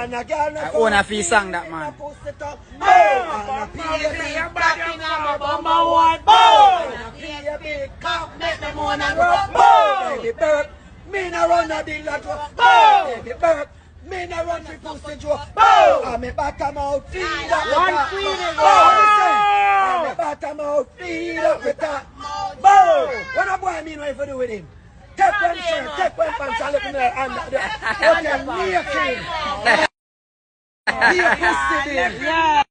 I own a fee song that man. Baby Burp, me no run a dealer to Baby Burp, me no run for pussy joke. I'm a bottom out, feed up with that. I'm a bottom out, feed up with that. What a boy mean what you do with him? Take one shirt, take one pants, and look in there and okay, me a king. Me a pussy, yeah.